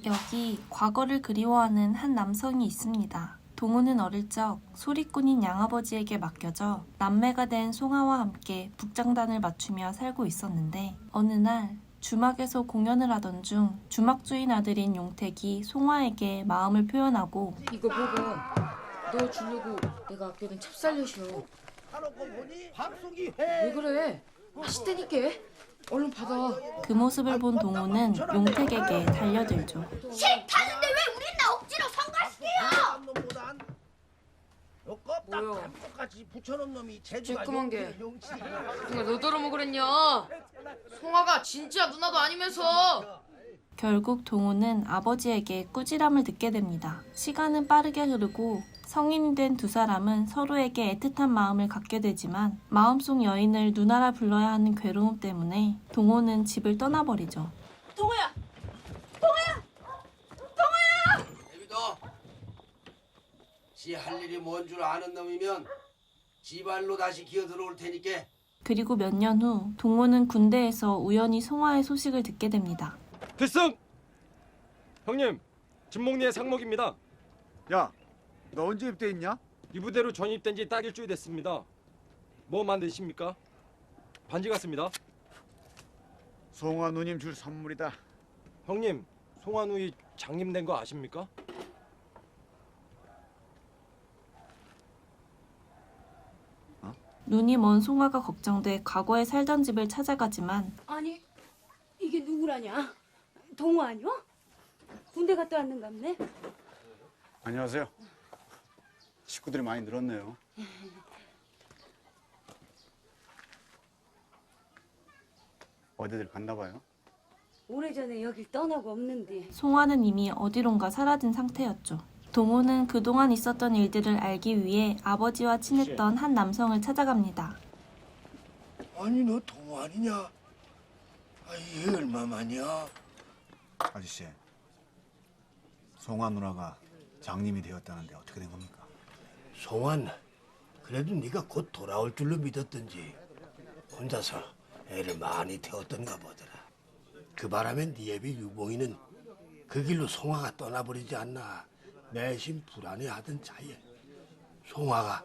여기 과거를 그리워하는 한 남성이 있습니다. 동우는 어릴 적 소리꾼인 양아버지에게 맡겨져 남매가 된 송아와 함께 북장단을 맞추며 살고 있었는데 어느 날 주막에서 공연을 하던 중 주막 주인 아들인 용택이 송아에게 마음을 표현하고 이거 보고 너 주려고 내가 아껴둔 찹쌀엿이요. 왜 그래? 맛있다니까. 얼른 받아. 그 모습을 본 동우는 용택에게 달려들죠. 싫다는데 왜 우린 나 억지로 성가시켜요? 뭐야? 똑같이 붙여놓은 놈이 제주가 쬐끄만 게. 용치. 누가 너 들어먹으랬냐? 송아가 진짜 누나도 아니면서. 결국 동우는 아버지에게 꾸지람을 듣게 됩니다. 시간은 빠르게 흐르고 성인이 된 두 사람은 서로에게 애틋한 마음을 갖게 되지만 마음속 여인을 누나라 불러야 하는 괴로움 때문에 동우는 집을 떠나버리죠. 동호야! 애비도 지 할 일이 뭔 줄 아는 놈이면 지발로 다시 기어 들어올 테니까. 그리고 몇 년 후 동우는 군대에서 우연히 송화의 소식을 듣게 됩니다. 필승! 형님, 진목리의 상목입니다. 야, 너 언제 입대했냐? 이 부대로 전입된 지 딱 일주일 됐습니다. 뭐 만드십니까? 반지 같습니다. 송아 누님 줄 선물이다. 형님, 송환우이 장님된 거 아십니까? 눈이 먼 송화가 걱정돼 과거에 살던 집을 찾아가지만 아니 이게 누구라냐? 동호 아니야? 군대 갔다 왔는갑네? 안녕하세요. 식구들이 많이 늘었네요. 어디들 갔나 봐요? 오래전에 여길 떠나고 없는데 송화는 이미 어디론가 사라진 상태였죠. 동호는 그동안 있었던 일들을 알기 위해 아버지와 친했던 한 남성을 찾아갑니다. 아니 너 동호 아니냐? 얘 얼마만이야? 아저씨, 송아 누나가 장님이 되었다는데 어떻게 된 겁니까? 송환, 그래도 네가 곧 돌아올 줄로 믿었던지 혼자서 애를 많이 태웠던가 보더라. 그 바람에 네 애비 유봉이는 그 길로 송아가 떠나버리지 않나 내심 불안해하던 차에 송아가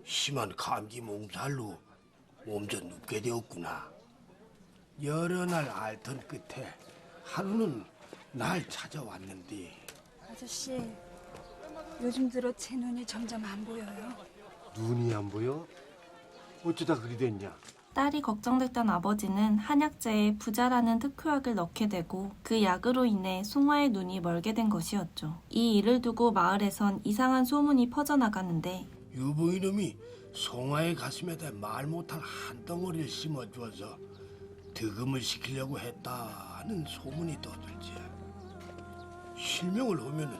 심한 감기 몸살로 몸져 눕게 되었구나. 여러 날 앓던 끝에 하루는 날 찾아왔는데 아저씨 요즘 들어 제 눈이 점점 안 보여요. 눈이 안 보여? 어쩌다 그리 됐냐? 딸이 걱정됐던 아버지는 한약재에 부자라는 특효약을 넣게 되고 그 약으로 인해 송화의 눈이 멀게 된 것이었죠. 이 일을 두고 마을에선 이상한 소문이 퍼져나가는데 유봉이 놈이 송아의 가슴에다 말 못할 한 덩어리를 심어주어서 득음을 시키려고 했다는 소문이 떠들지. 실명을 하면은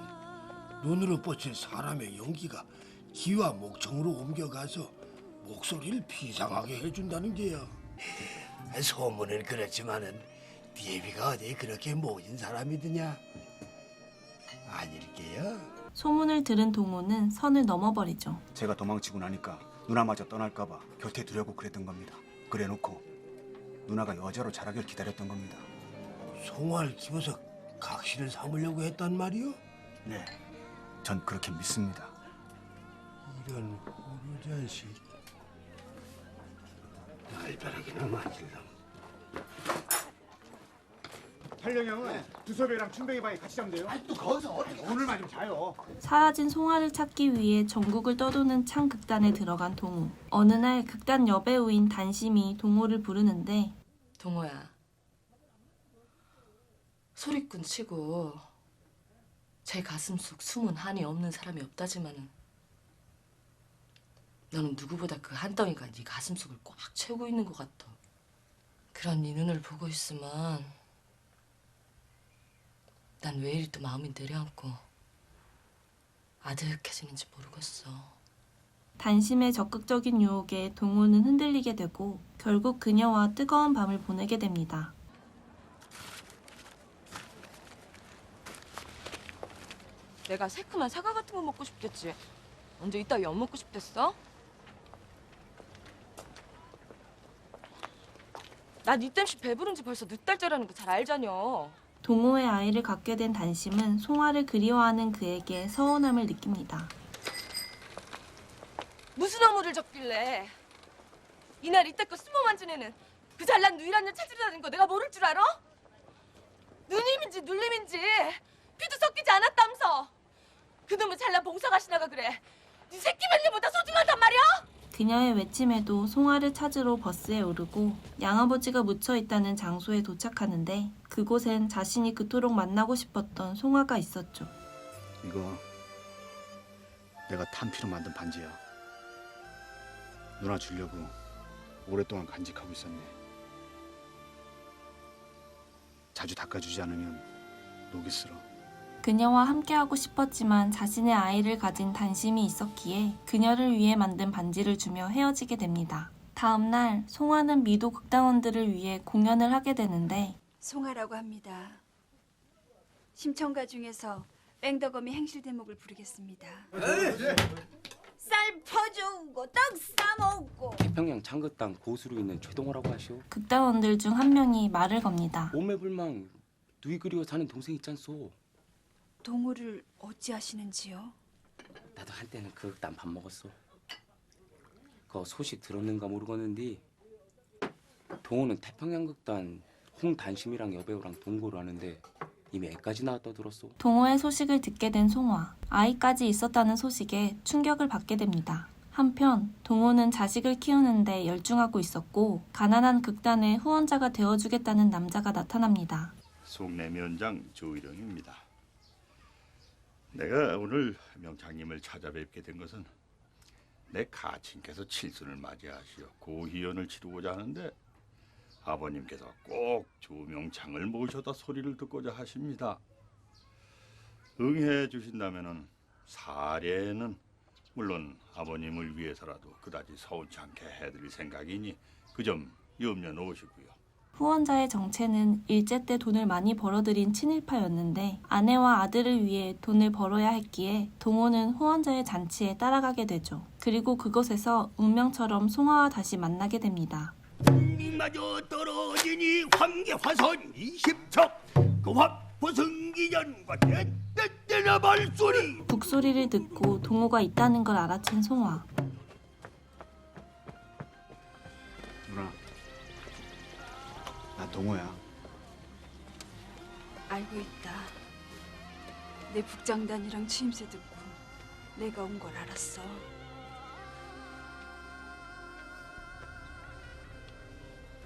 눈으로 뻗칠 사람의 연기가 기와 목청으로 옮겨가서 목소리를 비상하게 해준다는 게야. 소문은 그렇지만은 예비가 어디 그렇게 모진 사람이더냐? 아닐게요. 소문을 들은 동호는 선을 넘어버리죠. 제가 도망치고 나니까 누나마저 떠날까봐 곁에 두려고 그랬던 겁니다. 그래놓고 누나가 여자로 자라길 기다렸던 겁니다. 송화를 키워서 각시를 삼으려고 했단 말이요? 네, 전 그렇게 믿습니다. 이런 호루 자식. 날벼락이나 맞을람. 탈령 형은 두섭이랑 춘뱅이 방에 같이 자면 돼요. 또 거기서 오늘만 좀 자요. 사라진 송화를 찾기 위해 전국을 떠도는 창극단에 들어간 동호. 어느 날 극단 여배우인 단심이 동호를 부르는데 동호야. 소리꾼 치고 제 가슴 속 숨은 한이 없는 사람이 없다지만은 너는 누구보다 그 한 덩이가 네 가슴 속을 꽉 채우고 있는 것 같아. 그런 네 눈을 보고 있으면 난 왜 이리 또 마음이 내려앉고 아득해지는지 모르겠어. 단심의 적극적인 유혹에 동호는 흔들리게 되고 결국 그녀와 뜨거운 밤을 보내게 됩니다. 내가 새콤한 사과 같은 거 먹고 싶댔지. 언제 이따위 엿 먹고 싶댔어? 나 니 땜시 배부른지 벌써 4달째라는 거 잘 알자녀. 동호의 아이를 갖게 된 단심은 송화를 그리워하는 그에게 서운함을 느낍니다. 무슨 어물을 적길래 이날 이때껏 숨어만 지내는 그 잘난 누이란 년 찾으러 다니는 거 내가 모를 줄 알아? 누님인지 눌림인지 피도 섞이지 않았다면서 그놈의 잘난 봉사가시나가 그래 네 새끼 맨일보다 소중하단 말이야? 그녀의 외침에도 송화를 찾으러 버스에 오르고 양아버지가 묻혀 있다는 장소에 도착하는데 그곳엔 자신이 그토록 만나고 싶었던 송화가 있었죠. 이거 내가 탄피로 만든 반지야. 누나 주려고 오랫동안 간직하고 있었네. 자주 닦아주지 않으면 녹이 슬어. 그녀와 함께하고 싶었지만 자신의 아이를 가진 단심이 있었기에 그녀를 위해 만든 반지를 주며 헤어지게 됩니다. 다음 날 송화는 미도 극단원들을 위해 공연을 하게 되는데 송아라고 합니다. 심청가 중에서 뺑덕어미 행실 대목을 부르겠습니다. 쌀 퍼주고 떡 싸먹고 태평양 창극당 고수로 있는 최동호라고 하시오. 극단원들 중 한 명이 말을 겁니다. 오매불망 누이 그리워 사는 동생 있잖소. 동호를 어찌하시는지요? 나도 한때는 그 극단 밥 먹었어. 그 소식 들었는가 모르겠는데 동호는 태평양 극단 홍단심이랑 여배우랑 동거를 하는데 이미 애까지 낳았다 들었어. 동호의 소식을 듣게 된 송화. 아이까지 있었다는 소식에 충격을 받게 됩니다. 한편 동호는 자식을 키우는데 열중하고 있었고 가난한 극단의 후원자가 되어주겠다는 남자가 나타납니다. 송내면장 조일영입니다. 내가 오늘 명창님을 찾아뵙게 된 것은 내 가친께서 칠순을 맞이하시어 고희연을 치르고자 하는데 아버님께서 꼭 조명창을 모셔다 소리를 듣고자 하십니다. 응해 주신다면은 사례는 물론 아버님을 위해서라도 그다지 서운치 않게 해드릴 생각이니 그 점 염려 놓으시고요. 후원자의 정체는 일제 때 돈을 많이 벌어들인 친일파였는데 아내와 아들을 위해 돈을 벌어야 했기에 동호는 후원자의 잔치에 따라가게 되죠. 그리고 그곳에서 운명처럼 송화와 다시 만나게 됩니다. 마저 떨어지니 황계화선 20척 그 확보승기전과 떼떼나 발소리. 북소리를 듣고 동호가 있다는 걸 알아챈 송화. 누나, 나 동호야. 알고 있다. 내 북장단이랑 취임새 듣고 내가 온 걸 알았어.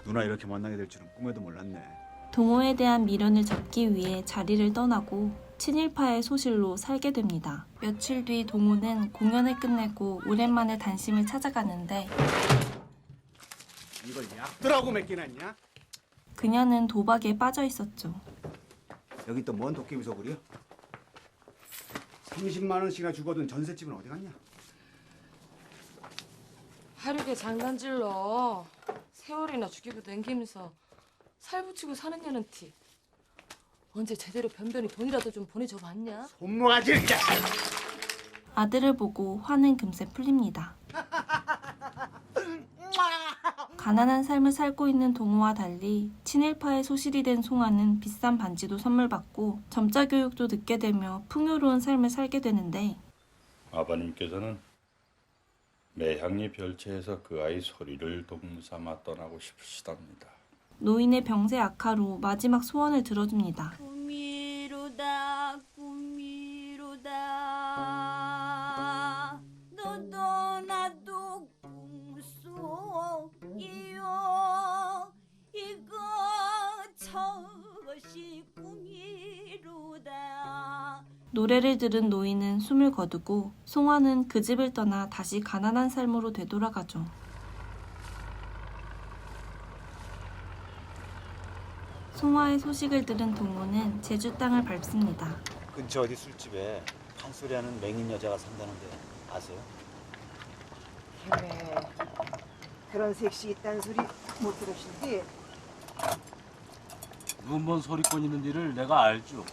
누나 이렇게 만나게 될 줄은 꿈에도 몰랐네. 동호에 대한 미련을 잡기 위해 자리를 떠나고 친일파의 소실로 살게 됩니다. 며칠 뒤 동호는 공연을 끝내고 오랜만에 단심을 찾아가는데 이걸 약들하고 맡겨놨냐? 그녀는 도박에 빠져 있었죠. 여기 또 뭔 도깨비 소굴이야? 30만 원씩이나 주거든 전셋집은 어디 갔냐? 하루게 장난질러 세월이나 죽이고 댕기면서 살 붙이고 사는 년은 티 언제 제대로 변변히 돈이라도 좀 보내줘 봤냐? 손모가지. 아들을 보고 화는 금세 풀립니다. 가난한 삶을 살고 있는 동호와 달리 친일파의 소실이 된 송화는 비싼 반지도 선물 받고 점자 교육도 듣게 되며 풍요로운 삶을 살게 되는데 아버님께서는 매향리 별채에서 그 아이 소리를 동무삼아 떠나고 싶으시답니다. 노인의 병세 악화로 마지막 소원을 들어줍니다. 꿈이로다 꿈이로다 너도 나도 꿈속이요 이거 저것이 꿈이로다. 노래를 들은 노인은 숨을 거두고 송화는 그 집을 떠나 다시 가난한 삶으로 되돌아가죠. 송화의 소식을 들은 동호는 제주 땅을 밟습니다. 근처 어디 술집에 판소리하는 맹인 여자가 산다는데 아세요? 네. 그런 색시 있다는 소리 못 들으신디? 눈먼 소리꾼 있는 일을 내가 알죠.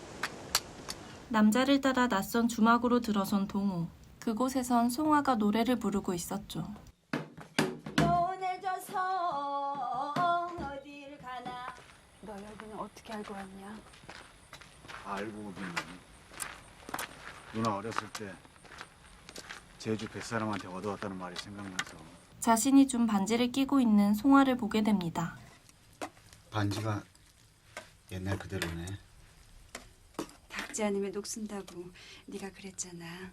남자를 따라 낯선 주막으로 들어선 동호. 그곳에선 송화가 노래를 부르고 있었죠. 연해져서 어딜 가나. 너 여기는 어떻게 알고 왔냐? 알고 보니 누나 어렸을 때 제주 뱃사람한테 얻어왔다는 말이 생각나서. 자신이 준 반지를 끼고 있는 송아를 보게 됩니다. 반지가 옛날 그대로네. 닦지 않으면 녹슨다고 네가 그랬잖아.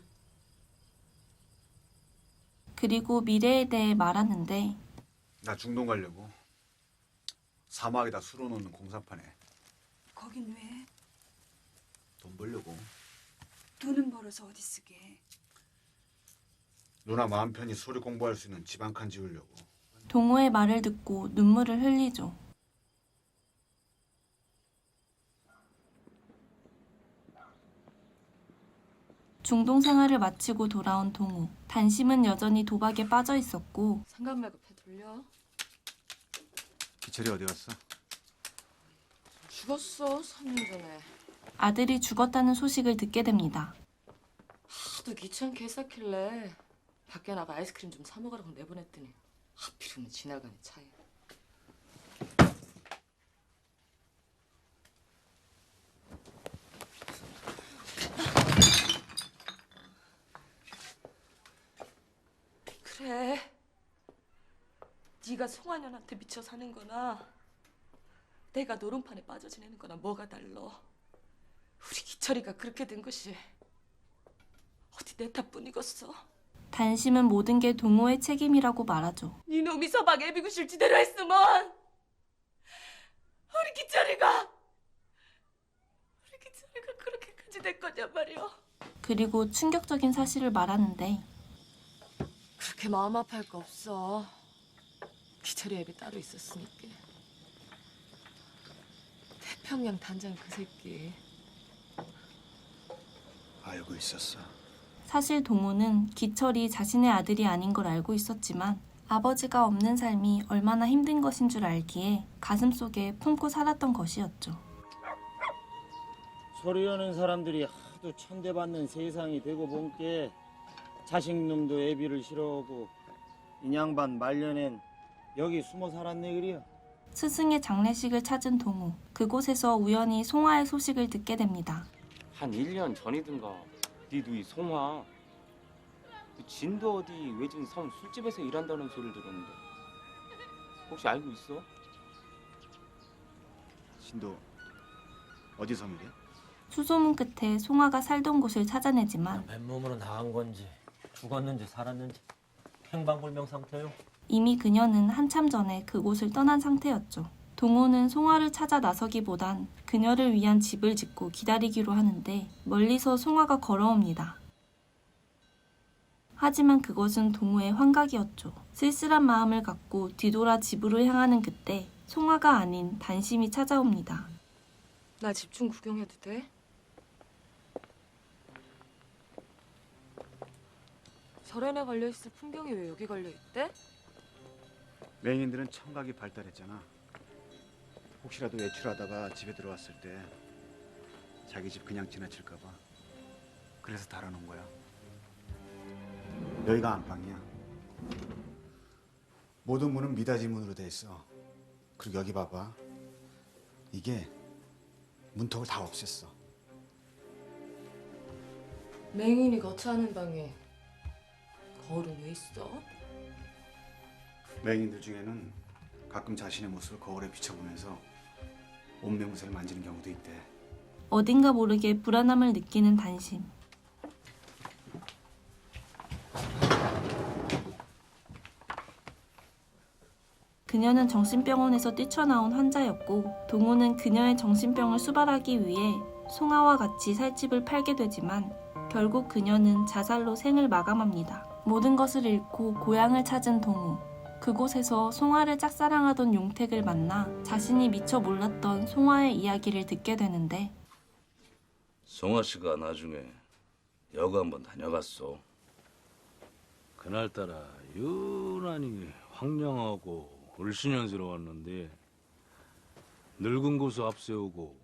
그리고 미래에 대해 말하는데 나 중동 가려고. 사막에다 수로놓는 공사판에. 거긴 왜? 돈 벌려고. 돈은 벌어서 어디 쓰게. 누나 마음 편히 소리 공부할 수 있는 집 한 칸 지으려고. 동호의 말을 듣고 눈물을 흘리죠. 중동 생활을 마치고 돌아온 동호. 단심은 여전히 도박에 빠져 있었고 상관 말고 배 돌려. 기철이 어디 갔어? 죽었어 3년 전에. 아들이 죽었다는 소식을 듣게 됩니다. 하도 귀찮게 했었길래 밖에 나가 아이스크림 좀 사 먹으라고 내보냈더니 하필이면 지나가는 차에. 그래. 네가 송하년한테 미쳐 사는 거나 내가 노름판에 빠져 지내는 거나 뭐가 달라. 우리 기철이가 그렇게 된 것이 어디 내 탓뿐이겠어. 단심은 모든 게 동호의 책임이라고 말하죠. 네 놈이 서방 애비구실 지대로 했으면 우리 기철이가 그렇게까지 된 거냔 말이야. 그리고 충격적인 사실을 말하는데 그렇게 마음 아파할 거 없어. 기철이 애비 따로 있었으니까. 태평양 단장 그 새끼. 알고 있었어. 사실 동호는 기철이 자신의 아들이 아닌 걸 알고 있었지만 아버지가 없는 삶이 얼마나 힘든 것인 줄 알기에 가슴속에 품고 살았던 것이었죠. 소리 여는 사람들이 하도 천대받는 세상이 되고 본게 자식놈도 애비를 싫어하고 인양반 말년엔 여기 숨어 살았네 그리야. 스승의 장례식을 찾은 동호. 그곳에서 우연히 송화의 소식을 듣게 됩니다. 한 1년 전이든가 네 누이 송화 그 진도 어디 외진 섬 술집에서 일한다는 소리를 들었는데 혹시 알고 있어? 진도 어디 섬이래? 수소문 끝에 송화가 살던 곳을 찾아내지만 맨몸으로 나간 건지 죽었는지 살았는지 행방불명 상태요. 이미 그녀는 한참 전에 그곳을 떠난 상태였죠. 동호는 송화를 찾아 나서기보단 그녀를 위한 집을 짓고 기다리기로 하는데 멀리서 송화가 걸어옵니다. 하지만 그것은 동호의 환각이었죠. 쓸쓸한 마음을 갖고 뒤돌아 집으로 향하는 그때 송화가 아닌 단심이 찾아옵니다. 나 집 좀 구경해도 돼? 절에나 걸려있을 풍경이 왜 여기 걸려있대? 맹인들은 청각이 발달했잖아. 혹시라도 외출하다가 집에 들어왔을 때 자기 집 그냥 지나칠까 봐. 그래서 달아놓은 거야. 여기가 안방이야. 모든 문은 미닫이 문으로 돼 있어. 그리고 여기 봐봐. 이게 문턱을 다 없앴어. 맹인이 거처하는 방에 거울은 왜 있어? 맹인들 중에는 가끔 자신의 모습을 거울에 비춰보면서 옷매무새를 만지는 경우도 있대. 어딘가 모르게 불안함을 느끼는 단심. 그녀는 정신병원에서 뛰쳐나온 환자였고 동호는 그녀의 정신병을 수발하기 위해 송아와 같이 살집을 팔게 되지만 결국 그녀는 자살로 생을 마감합니다. 모든 것을 잃고 고향을 찾은 동호. 그곳에서 송아를 짝사랑하던 용택을 만나 자신이 미처 몰랐던 송아의 이야기를 듣게 되는데 송아 씨가 나중에 여고 한번 다녀갔어. 그날따라 유난히 황량하고 을씨년스러웠는데 늙은 고수 앞세우고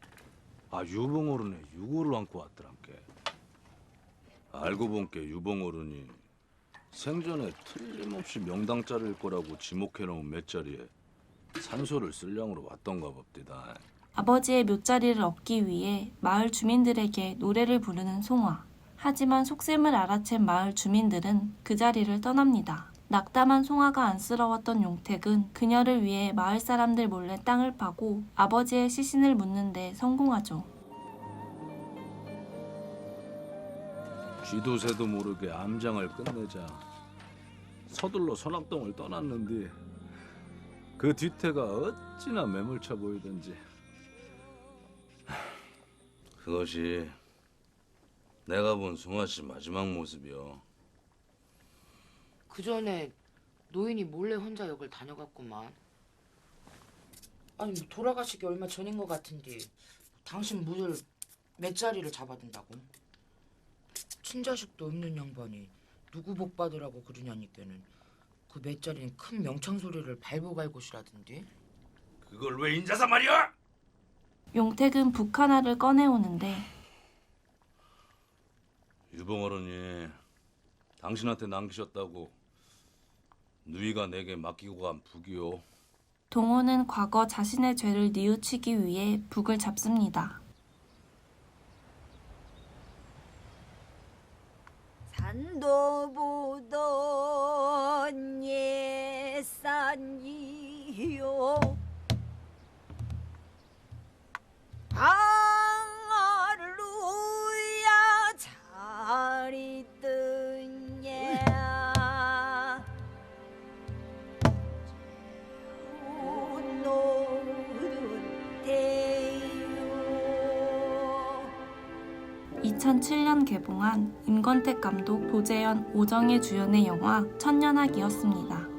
유봉어른의 유고를 안고 왔더란께. 알고 본게 유봉어른이 생전에 틀림없이 명당자를 거라고 지목해놓은 맷자리에 산소를 쓸량으로 왔던가 봅디다. 아버지의 묘자리를 얻기 위해 마을 주민들에게 노래를 부르는 송화. 하지만 속셈을 알아챈 마을 주민들은 그 자리를 떠납니다. 낙담한 송화가 안쓰러웠던 용택은 그녀를 위해 마을 사람들 몰래 땅을 파고 아버지의 시신을 묻는 데 성공하죠. 쥐도 새도 모르게 암장을 끝내자 서둘러 선악동을 떠났는데 그 뒤태가 어찌나 매몰차 보이던지. 그것이 내가 본 송아 씨 마지막 모습이요. 그 전에 노인이 몰래 혼자 역을 다녀갔구만. 아니 뭐 돌아가시기 얼마 전인 것 같은데 당신 무들 몇 자리를 잡아둔다고? 친자식도 없는 양반이 누구 복 받으라고 그러냐니까는 그 몇 자리는 큰 명창 소리를 발고 갈 곳이라던데. 그걸 왜 인자사 말이야? 용택은 북 하나를 꺼내오는데 유봉어른이 당신한테 남기셨다고 누이가 내게 맡기고 간 북이요. 동호는 과거 자신의 죄를 뉘우치기 위해 북을 잡습니다. 산도 보던 옛산이요 할렐루야 잘 있더냐 노는 대요 2007년 개봉한 임권택 감독, 도재현, 오정혜 주연의 영화 천년학이었습니다.